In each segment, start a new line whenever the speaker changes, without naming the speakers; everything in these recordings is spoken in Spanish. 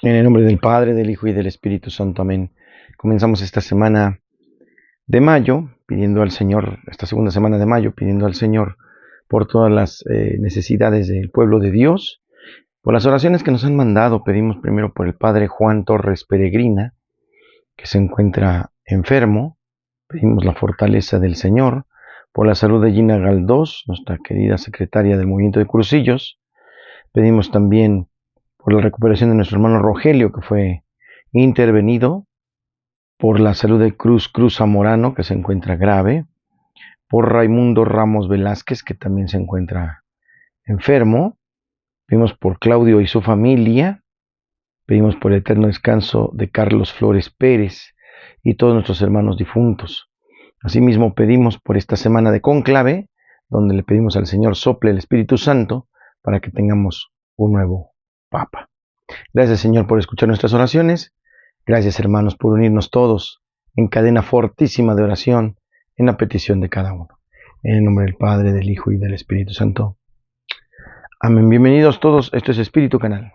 En el nombre del Padre, del Hijo y del Espíritu Santo. Amén. Comenzamos esta semana de mayo, pidiendo al Señor, esta segunda semana de mayo, pidiendo al Señor por todas las necesidades del pueblo de Dios, por las oraciones que nos han mandado. Pedimos primero por el Padre Juan Torres Peregrina, que se encuentra enfermo. Pedimos la fortaleza del Señor, por la salud de Gina Galdós, nuestra querida secretaria del Movimiento de Crucillos. Pedimos también por la recuperación de nuestro hermano Rogelio, que fue intervenido, por la salud de Cruz Zamorano, que se encuentra grave, por Raimundo Ramos Velázquez, que también se encuentra enfermo. Pedimos por Claudio y su familia. Pedimos por el eterno descanso de Carlos Flores Pérez y todos nuestros hermanos difuntos. Asimismo, pedimos por esta semana de conclave, donde le pedimos al Señor sople el Espíritu Santo para que tengamos un nuevo Papa. Gracias, Señor, por escuchar nuestras oraciones. Gracias, hermanos, por unirnos todos en cadena fortísima de oración en la petición de cada uno. En el nombre del Padre, del Hijo y del Espíritu Santo. Amén. Bienvenidos todos. Esto es Espíritu Canal.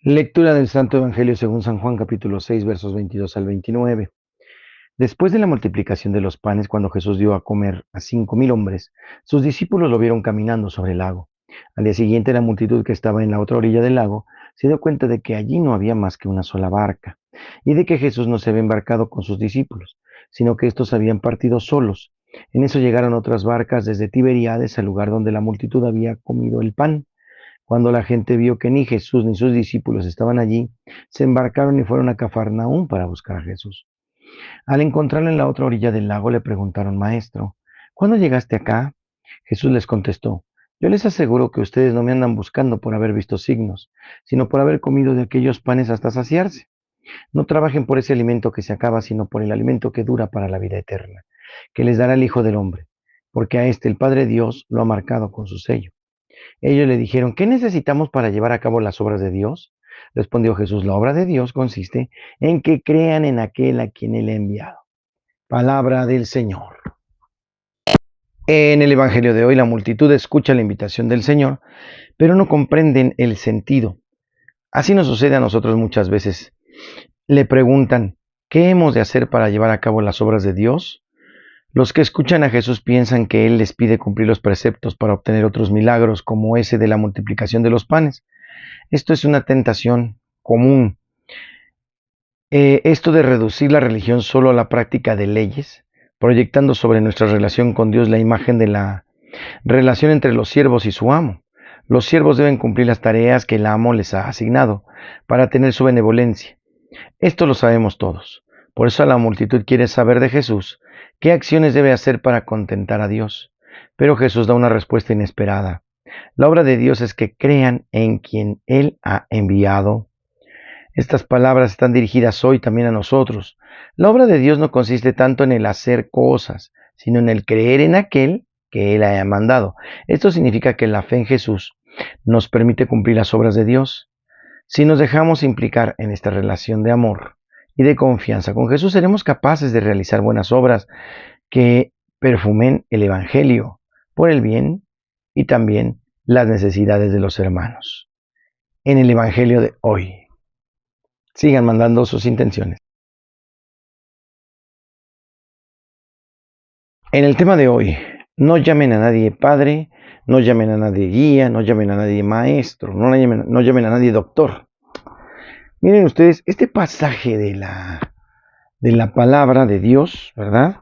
Lectura del Santo Evangelio según San Juan, capítulo 6, versos 22 al 29. Después de la multiplicación de los panes, cuando Jesús dio a comer a 5,000 hombres, sus discípulos lo vieron caminando sobre el lago. Al día siguiente, la multitud que estaba en la otra orilla del lago se dio cuenta de que allí no había más que una sola barca, y de que Jesús no se había embarcado con sus discípulos, sino que estos habían partido solos. En eso llegaron otras barcas desde Tiberíades al lugar donde la multitud había comido el pan. Cuando la gente vio que ni Jesús ni sus discípulos estaban allí, se embarcaron y fueron a Cafarnaúm para buscar a Jesús. Al encontrarlo en la otra orilla del lago, le preguntaron: Maestro, ¿cuándo llegaste acá? Jesús les contestó: Yo les aseguro que ustedes no me andan buscando por haber visto signos, sino por haber comido de aquellos panes hasta saciarse. No trabajen por ese alimento que se acaba, sino por el alimento que dura para la vida eterna, que les dará el Hijo del Hombre, porque a este el Padre Dios lo ha marcado con su sello. Ellos le dijeron: ¿Qué necesitamos para llevar a cabo las obras de Dios? Respondió Jesús: La obra de Dios consiste en que crean en aquel a quien Él ha enviado. Palabra del Señor. En el Evangelio de hoy, la multitud escucha la invitación del Señor, pero no comprenden el sentido. Así nos sucede a nosotros muchas veces. Le preguntan: ¿qué hemos de hacer para llevar a cabo las obras de Dios? Los que escuchan a Jesús piensan que Él les pide cumplir los preceptos para obtener otros milagros, como ese de la multiplicación de los panes. Esto es una tentación común. Esto de reducir la religión solo a la práctica de leyes, proyectando sobre nuestra relación con Dios la imagen de la relación entre los siervos y su amo. Los siervos deben cumplir las tareas que el amo les ha asignado para tener su benevolencia. Esto lo sabemos todos. Por eso la multitud quiere saber de Jesús qué acciones debe hacer para contentar a Dios. Pero Jesús da una respuesta inesperada. La obra de Dios es que crean en quien Él ha enviado. Estas palabras están dirigidas hoy también a nosotros. La obra de Dios no consiste tanto en el hacer cosas, sino en el creer en aquel que Él haya mandado. Esto significa que la fe en Jesús nos permite cumplir las obras de Dios. Si nos dejamos implicar en esta relación de amor y de confianza con Jesús, seremos capaces de realizar buenas obras que perfumen el Evangelio por el bien y también las necesidades de los hermanos. En el Evangelio de hoy, sigan mandando sus intenciones. En el tema de hoy, no llamen a nadie padre, no llamen a nadie guía, no llamen a nadie maestro, no llamen a nadie doctor. Miren ustedes, este pasaje de la palabra de Dios, ¿verdad?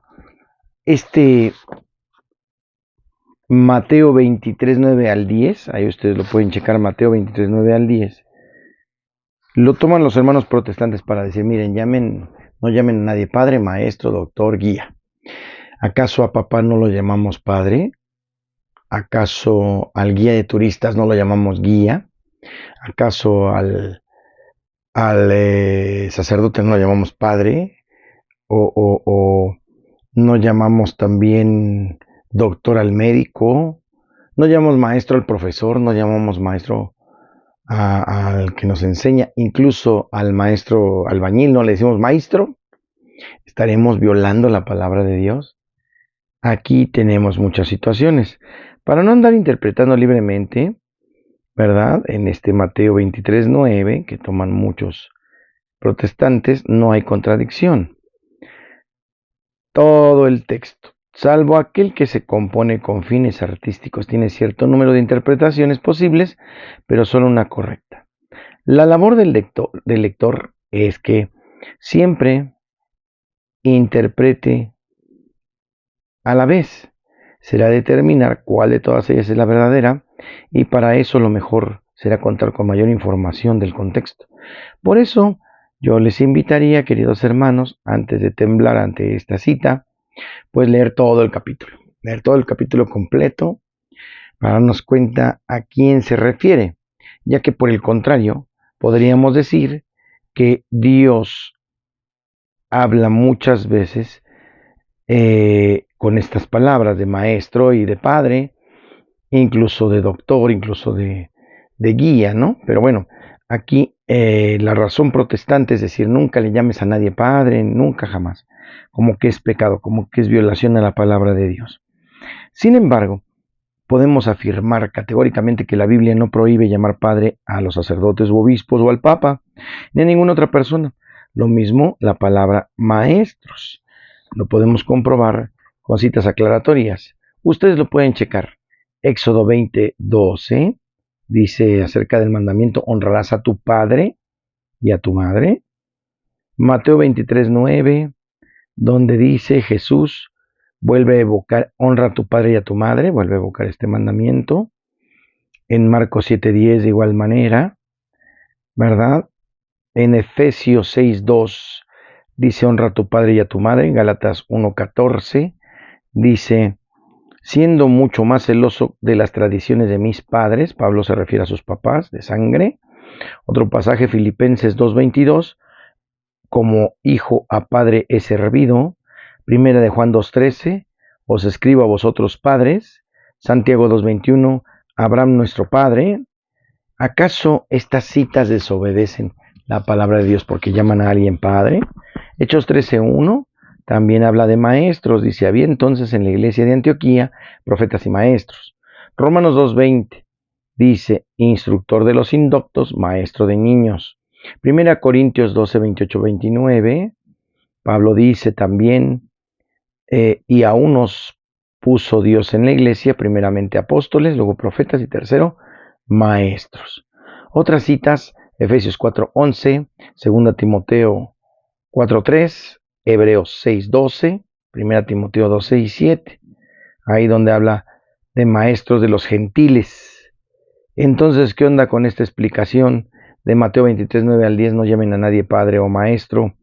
Mateo 23, 9 al 10, ahí ustedes lo pueden checar, Mateo 23, 9 al 10. Lo toman los hermanos protestantes para decir: miren, no llamen a nadie padre, maestro, doctor, guía. ¿Acaso a papá no lo llamamos padre? ¿Acaso al guía de turistas no lo llamamos guía? ¿Acaso al sacerdote no lo llamamos padre? ¿O no llamamos también doctor al médico? ¿No llamamos maestro al profesor? ¿No llamamos maestro al que nos enseña? Incluso al maestro albañil no le decimos maestro. ¿Estaremos violando la palabra de Dios? Aquí tenemos muchas situaciones. Para no andar interpretando libremente, ¿verdad? En este Mateo 23:9, que toman muchos protestantes, no hay contradicción. Todo el texto, salvo aquel que se compone con fines artísticos, tiene cierto número de interpretaciones posibles, pero solo una correcta. La labor del lector es que siempre interprete a la vez. Será determinar cuál de todas ellas es la verdadera, y para eso lo mejor será contar con mayor información del contexto. Por eso yo les invitaría, queridos hermanos, antes de temblar ante esta cita, pues leer todo el capítulo completo, para darnos cuenta a quién se refiere, ya que por el contrario, podríamos decir que Dios habla muchas veces con estas palabras de maestro y de padre, incluso de doctor, incluso de guía, ¿no? Pero bueno, aquí la razón protestante es decir, nunca le llames a nadie padre, nunca jamás, como que es pecado, como que es violación a la palabra de Dios. Sin embargo, podemos afirmar categóricamente que la Biblia no prohíbe llamar padre a los sacerdotes o obispos o al papa, ni a ninguna otra persona. Lo mismo la palabra maestros. Lo podemos comprobar con citas aclaratorias. Ustedes lo pueden checar. Éxodo 20:12 dice acerca del mandamiento: honrarás a tu padre y a tu madre. Mateo 23:9, donde dice Jesús, vuelve a evocar, honra a tu padre y a tu madre, vuelve a evocar este mandamiento. En Marcos 7:10 de igual manera, ¿verdad? En Efesios 6:2 dice honra a tu padre y a tu madre. En Gálatas 1:14 dice, siendo mucho más celoso de las tradiciones de mis padres, Pablo se refiere a sus papás de sangre. Otro pasaje, Filipenses 2:22, como hijo a padre he servido. Primera de Juan 2:13, os escribo a vosotros padres. Santiago 2:21, Abraham nuestro padre. ¿Acaso estas citas desobedecen la palabra de Dios porque llaman a alguien padre? Hechos 13:1 también habla de maestros. Dice, había entonces en la iglesia de Antioquía profetas y maestros. Romanos 2:20 dice, instructor de los indoctos, maestro de niños. Primera Corintios 12:28-29, Pablo dice también, y a unos puso Dios en la iglesia, primeramente apóstoles, luego profetas y tercero, maestros. Otras citas, Efesios 4:11, 2 Timoteo 4:3, Hebreos 6:12, 1 Timoteo 2:6-7, ahí donde habla de maestros de los gentiles. Entonces, ¿qué onda con esta explicación de Mateo 23:9-10, no llamen a nadie padre o maestro?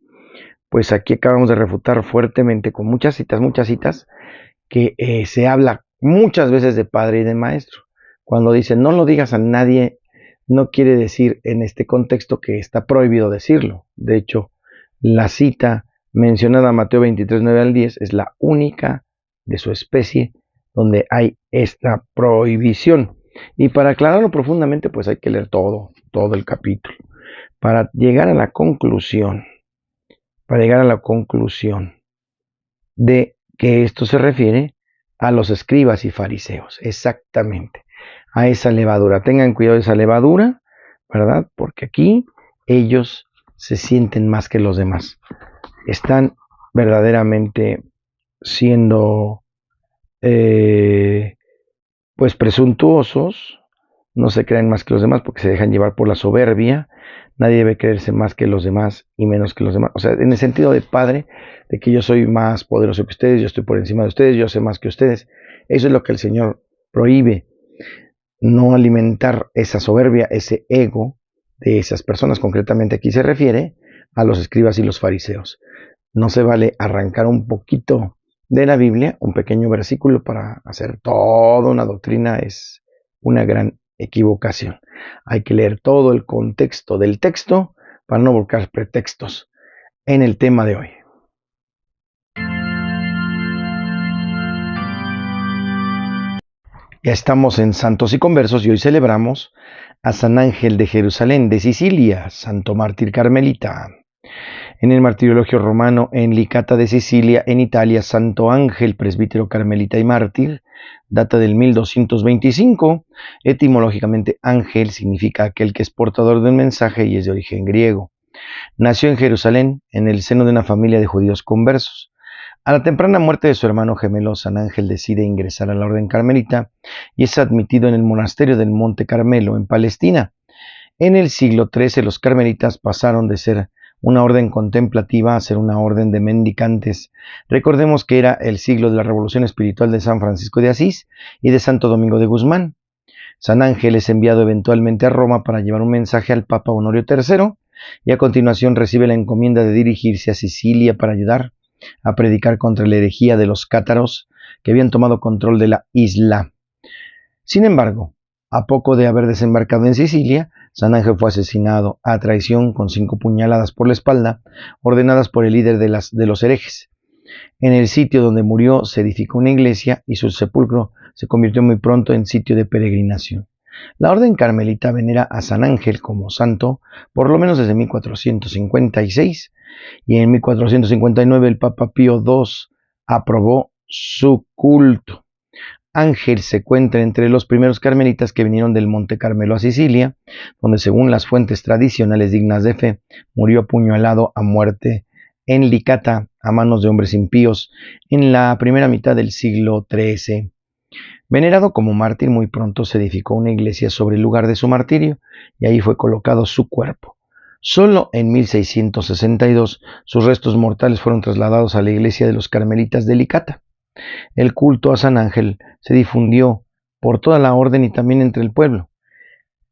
Pues aquí acabamos de refutar fuertemente con muchas citas, que se habla muchas veces de padre y de maestro. Cuando dice no lo digas a nadie, no quiere decir en este contexto que está prohibido decirlo. De hecho, la cita mencionada Mateo 23:9-10 es la única de su especie donde hay esta prohibición. Y para aclararlo profundamente, pues hay que leer todo el capítulo. Para llegar a la conclusión de que esto se refiere a los escribas y fariseos, exactamente, a esa levadura. Tengan cuidado de esa levadura, ¿verdad? Porque aquí ellos se sienten más que los demás. Están verdaderamente siendo pues presuntuosos, no se creen más que los demás porque se dejan llevar por la soberbia. Nadie debe creerse más que los demás y menos que los demás. O sea, en el sentido de padre, de que yo soy más poderoso que ustedes, yo estoy por encima de ustedes, yo sé más que ustedes. Eso es lo que el Señor prohíbe. No alimentar esa soberbia, ese ego de esas personas. Concretamente aquí se refiere a los escribas y los fariseos. No se vale arrancar un poquito de la Biblia, un pequeño versículo para hacer toda una doctrina, es una gran equivocación. Hay que leer todo el contexto del texto para no buscar pretextos en el tema de hoy. Ya estamos en Santos y Conversos y hoy celebramos a San Ángel de Jerusalén, de Sicilia, santo mártir carmelita. En el Martirologio Romano, en Licata de Sicilia, en Italia, Santo Ángel, presbítero carmelita y mártir, data del 1225. Etimológicamente, ángel significa aquel que es portador de un mensaje y es de origen griego. Nació en Jerusalén, en el seno de una familia de judíos conversos. A la temprana muerte de su hermano gemelo, San Ángel decide ingresar a la orden carmelita y es admitido en el monasterio del Monte Carmelo, en Palestina. En el siglo XIII, los carmelitas pasaron de ser una orden contemplativa a ser una orden de mendicantes. Recordemos que era el siglo de la revolución espiritual de San Francisco de Asís y de Santo Domingo de Guzmán. San Ángel es enviado eventualmente a Roma para llevar un mensaje al Papa Honorio III y a continuación recibe la encomienda de dirigirse a Sicilia para ayudar a predicar contra la herejía de los cátaros que habían tomado control de la isla. Sin embargo, a poco de haber desembarcado en Sicilia, San Ángel fue asesinado a traición con 5 puñaladas por la espalda, ordenadas por el líder de los herejes. En el sitio donde murió se edificó una iglesia y su sepulcro se convirtió muy pronto en sitio de peregrinación. La orden carmelita venera a San Ángel como santo por lo menos desde 1456 y en 1459 el Papa Pío II aprobó su culto. Ángel se cuenta entre los primeros carmelitas que vinieron del Monte Carmelo a Sicilia, donde según las fuentes tradicionales dignas de fe, murió apuñalado a muerte en Licata a manos de hombres impíos en la primera mitad del siglo XIII. Venerado como mártir, muy pronto se edificó una iglesia sobre el lugar de su martirio y ahí fue colocado su cuerpo. Solo en 1662 sus restos mortales fueron trasladados a la iglesia de los carmelitas de Licata. El culto a San Ángel se difundió por toda la orden y también entre el pueblo.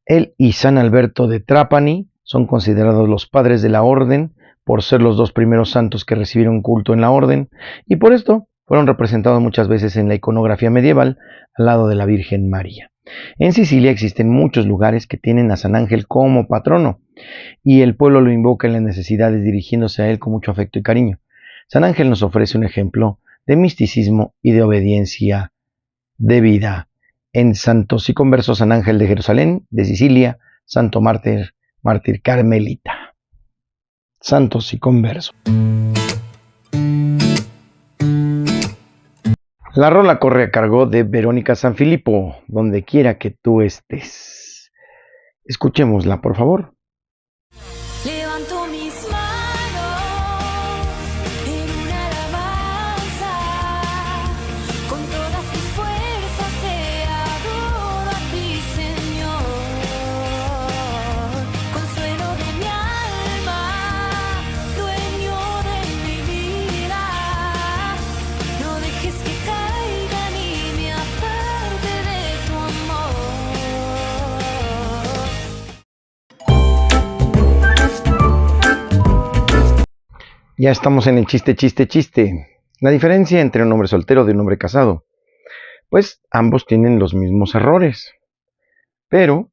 Él y San Alberto de Trapani son considerados los padres de la orden por ser los 2 primeros santos que recibieron culto en la orden y por esto fueron representados muchas veces en la iconografía medieval al lado de la Virgen María. En Sicilia existen muchos lugares que tienen a San Ángel como patrono y el pueblo lo invoca en las necesidades dirigiéndose a él con mucho afecto y cariño. San Ángel nos ofrece un ejemplo de misticismo y de obediencia de vida. En Santos y Conversos, San Ángel de Jerusalén, de Sicilia, Santo Mártir, mártir carmelita. Santos y Conversos. La rola corre a cargo de Verónica Sanfilippo, donde quiera que tú estés. Escuchémosla, por favor.
Levanto mis manos en una alabanza, con todas mis fuerzas te adoro a ti, Señor. Consuelo de mi alma, dueño de mi vida, no dejes que caiga ni me aparte de tu amor.
Ya estamos en el chiste, chiste, chiste. La diferencia entre un hombre soltero y un hombre casado. Pues ambos tienen los mismos errores. Pero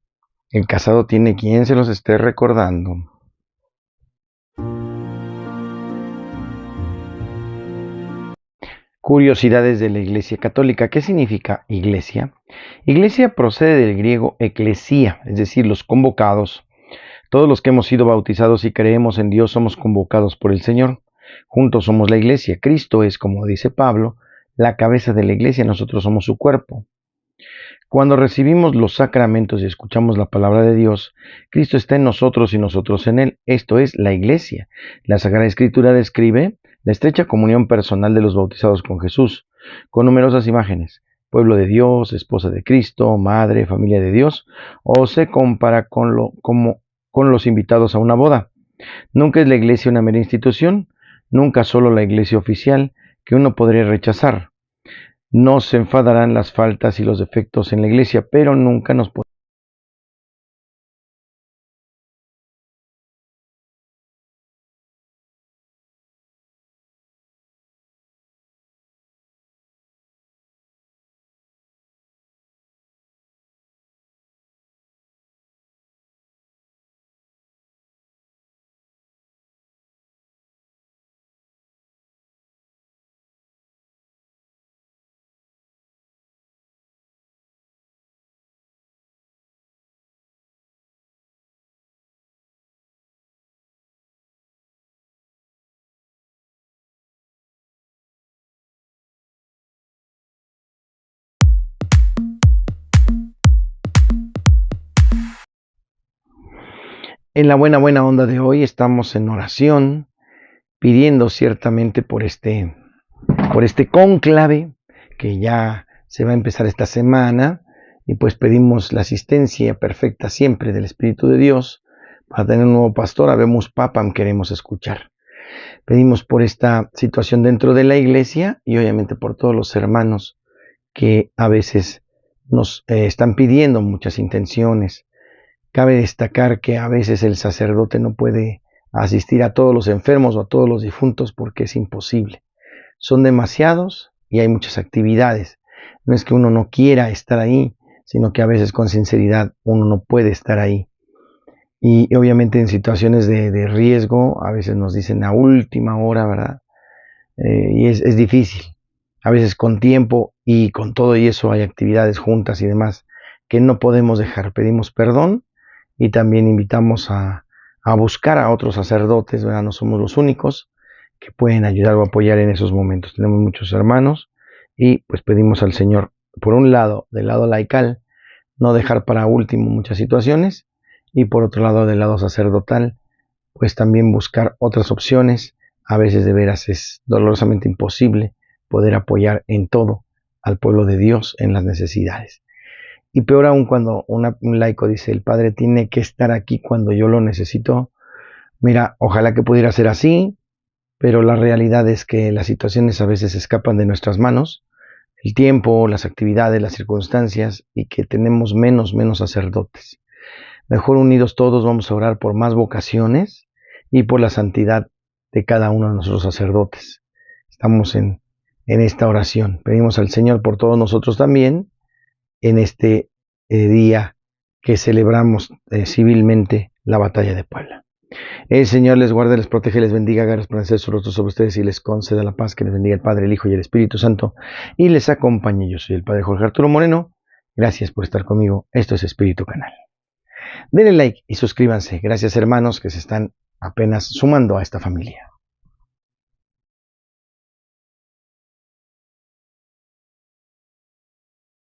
el casado tiene quien se los esté recordando. Curiosidades de la Iglesia Católica. ¿Qué significa iglesia? Iglesia procede del griego eclesia, es decir, los convocados. Todos los que hemos sido bautizados y creemos en Dios somos convocados por el Señor. Juntos somos la iglesia. Cristo es, como dice Pablo, la cabeza de la iglesia, nosotros somos su cuerpo. Cuando recibimos los sacramentos y escuchamos la palabra de Dios, Cristo está en nosotros y nosotros en Él. Esto es la iglesia. La Sagrada Escritura describe la estrecha comunión personal de los bautizados con Jesús, con numerosas imágenes. Pueblo de Dios, esposa de Cristo, madre, familia de Dios, o se compara con los invitados a una boda. Nunca es la iglesia una mera institución, nunca solo la iglesia oficial que uno podría rechazar. No se enfadarán las faltas y los defectos en la iglesia, pero nunca nos En la buena onda de hoy estamos en oración, pidiendo ciertamente por este cónclave que ya se va a empezar esta semana, y pues pedimos la asistencia perfecta siempre del Espíritu de Dios para tener un nuevo pastor. Habemos papam, queremos escuchar. Pedimos por esta situación dentro de la iglesia y obviamente por todos los hermanos que a veces nos están pidiendo muchas intenciones. Cabe destacar que a veces el sacerdote no puede asistir a todos los enfermos o a todos los difuntos porque es imposible. Son demasiados y hay muchas actividades. No es que uno no quiera estar ahí, sino que a veces con sinceridad uno no puede estar ahí. Y obviamente en situaciones de riesgo, a veces nos dicen a última hora, ¿verdad? Y es difícil. A veces con tiempo y con todo y eso hay actividades juntas y demás que no podemos dejar. Pedimos perdón y también invitamos a buscar a otros sacerdotes, ¿verdad? No somos los únicos que pueden ayudar o apoyar en esos momentos. Tenemos muchos hermanos y pues pedimos al Señor, por un lado, del lado laical, no dejar para último muchas situaciones, y por otro lado, del lado sacerdotal, pues también buscar otras opciones. A veces de veras es dolorosamente imposible poder apoyar en todo al pueblo de Dios en las necesidades. Y peor aún cuando un laico dice, el Padre tiene que estar aquí cuando yo lo necesito. Mira, ojalá que pudiera ser así, pero la realidad es que las situaciones a veces escapan de nuestras manos, el tiempo, las actividades, las circunstancias, y que tenemos menos sacerdotes. Mejor unidos todos vamos a orar por más vocaciones y por la santidad de cada uno de nuestros sacerdotes. Estamos en esta oración. Pedimos al Señor por todos nosotros también en este día que celebramos civilmente la batalla de Puebla. El Señor les guarde, les protege, les bendiga, haga resplandecer su rostro sobre ustedes y les conceda la paz. Que les bendiga el Padre, el Hijo y el Espíritu Santo y les acompañe. Yo soy el Padre Jorge Arturo Moreno. Gracias por estar conmigo. Esto es Espíritu Canal. Denle like y suscríbanse. Gracias, hermanos que se están apenas sumando a esta familia.